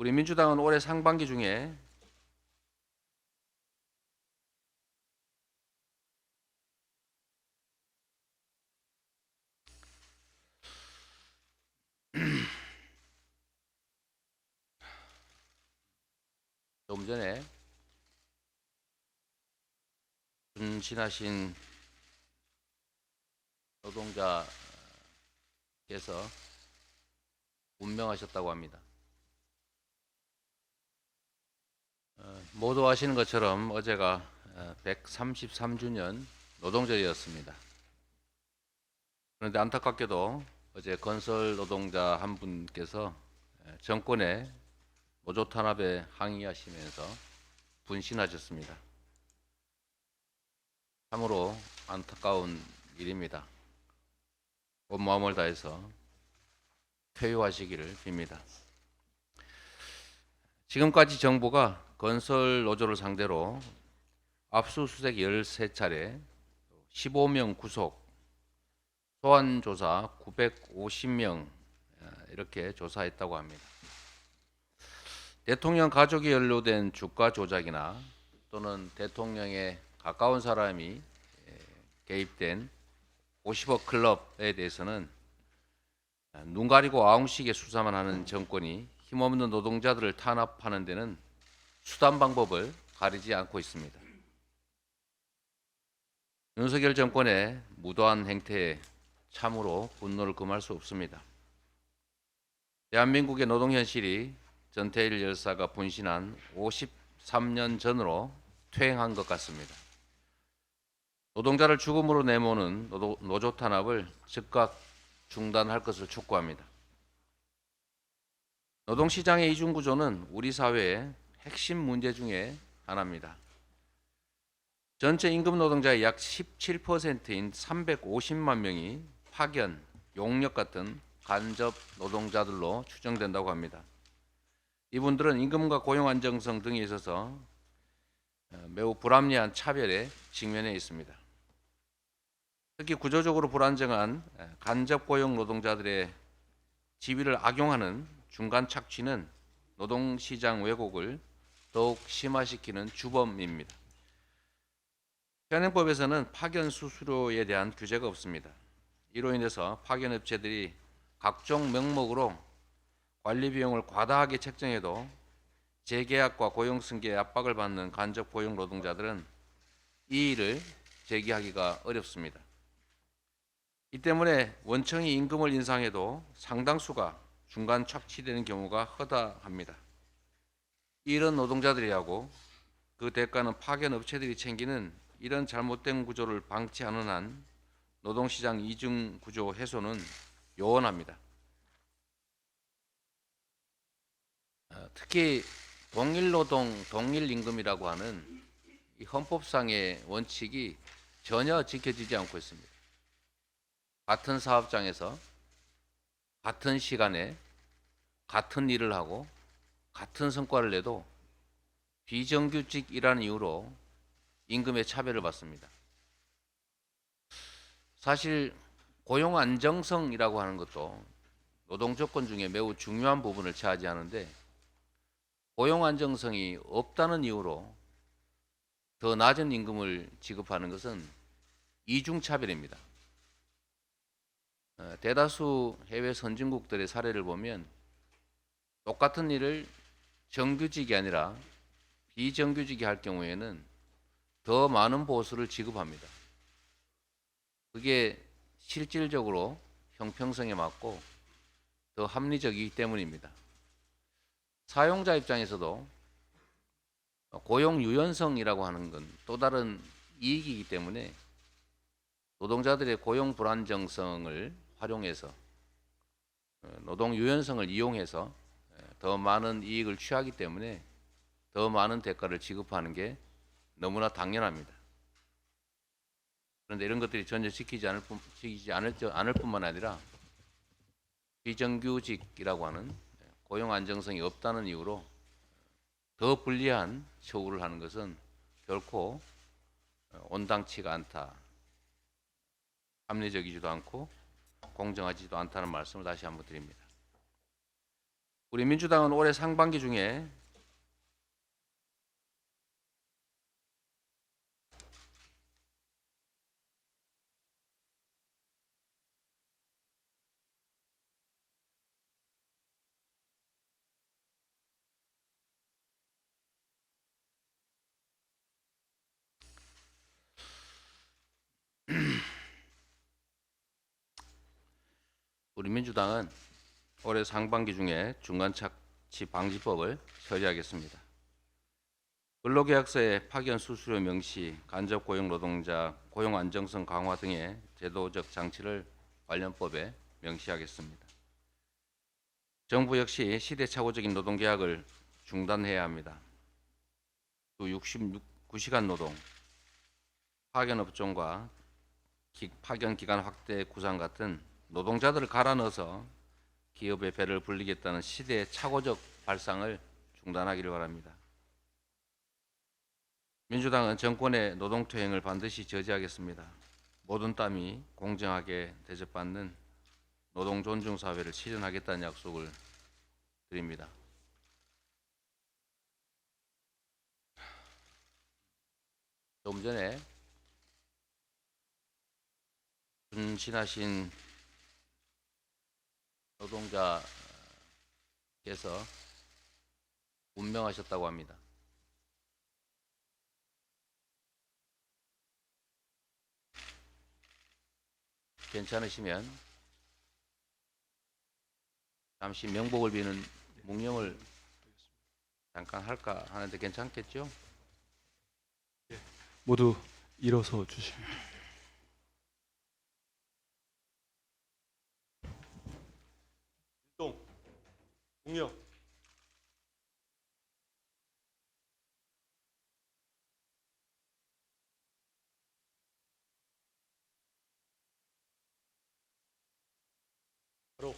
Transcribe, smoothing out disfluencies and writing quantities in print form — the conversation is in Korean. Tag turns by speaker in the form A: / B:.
A: 우리 민주당은 올해 상반기 중에 조금 전에 분신하신 노동자께서 운명하셨다고 합니다. 모두 아시는 것처럼 어제가 133주년 노동절이었습니다. 그런데 안타깝게도 어제 건설 노동자 한 분께서 정권의 노조 탄압에 항의하시면서 분신하셨습니다. 참으로 안타까운 일입니다. 온 마음을 다해서 쾌유하시기를 빕니다. 지금까지 정부가 건설 노조를 상대로 압수수색 13차례, 15명 구속, 소환 조사 950명 이렇게 조사했다고 합니다. 대통령 가족이 연루된 주가 조작이나 또는 대통령에 가까운 사람이 개입된 50억 클럽에 대해서는 눈 가리고 아웅식의 수사만 하는 정권이 힘없는 노동자들을 탄압하는 데는 수단 방법을 가리지 않고 있습니다. 윤석열 정권의 무도한 행태에 참으로 분노를 금할 수 없습니다. 대한민국의 노동 현실이 전태일 열사가 분신한 53년 전으로 퇴행한 것 같습니다. 노동자를 죽음으로 내모는 노조 탄압을 즉각 중단할 것을 촉구합니다. 노동시장의 이중구조는 우리 사회의 핵심 문제 중에 하나입니다. 전체 임금 노동자의 약 17%인 350만 명이 파견, 용역 같은 간접 노동자들로 추정된다고 합니다. 이분들은 임금과 고용 안정성 등에 있어서 매우 불합리한 차별에 직면해 있습니다. 특히 구조적으로 불안정한 간접 고용 노동자들의 지위를 악용하는 중간 착취는 노동시장 왜곡을 더욱 심화시키는 주범입니다. 현행법에서는 파견 수수료에 대한 규제가 없습니다. 이로 인해서 파견 업체들이 각종 명목으로 관리 비용을 과다하게 책정해도 재계약과 고용 승계에 압박을 받는 간접 고용 노동자들은 이의를 제기하기가 어렵습니다. 이 때문에 원청이 임금을 인상해도 상당수가 중간 착취되는 경우가 허다합니다. 이런 노동자들이하고 그 대가는 파견 업체들이 챙기는 이런 잘못된 구조를 방치하는 한 노동시장 이중 구조 해소는 요원합니다. 특히 동일노동, 동일임금이라고 하는 이 헌법상의 원칙이 전혀 지켜지지 않고 있습니다. 같은 사업장에서 같은 시간에 같은 일을 하고 같은 성과를 내도 비정규직이라는 이유로 임금의 차별을 받습니다. 사실 고용 안정성이라고 하는 것도 노동 조건 중에 매우 중요한 부분을 차지하는데 고용 안정성이 없다는 이유로 더 낮은 임금을 지급하는 것은 이중차별입니다. 대다수 해외 선진국들의 사례를 보면 똑같은 일을 정규직이 아니라 비정규직이 할 경우에는 더 많은 보수를 지급합니다. 그게 실질적으로 형평성에 맞고 더 합리적이기 때문입니다. 사용자 입장에서도 고용 유연성이라고 하는 건 또 다른 이익이기 때문에 노동자들의 고용 불안정성을 활용해서 노동 유연성을 이용해서 더 많은 이익을 취하기 때문에 더 많은 대가를 지급하는 게 너무나 당연합니다. 그런데 이런 것들이 전혀 지키지 않을 뿐만 아니라 비정규직이라고 하는 고용 안정성이 없다는 이유로 더 불리한 처우를 하는 것은 결코 온당치가 않다. 합리적이지도 않고 공정하지도 않다는 말씀을 다시 한번 드립니다. 우리 민주당은 올해 상반기 중에 올해 상반기 중에 중간착취 방지법을 처리하겠습니다. 근로계약서의 파견 수수료 명시, 간접 고용 노동자 고용 안정성 강화 등의 제도적 장치를 관련법에 명시하겠습니다. 정부 역시 시대착오적인 노동계약을 중단해야 합니다. 또 69시간 노동, 파견업종과 파견 기간 확대 구상 같은 노동자들을 갈아 넣어서 기업의 배를 불리겠다는 시대착오적 발상을 중단하기를 바랍니다. 민주당은 정권의 노동투쟁을 반드시 저지하겠습니다. 모든 땀이 공정하게 대접받는 노동존중사회를 실현하겠다는 약속을 드립니다. 조금 전에 분신하신 노동자께서 운명하셨다고 합니다. 괜찮으시면 잠시 명복을 비는 묵념을 잠깐 할까 하는데 괜찮겠죠?
B: 모두 일어서 주십니다.
C: 일동, 묵념. 바로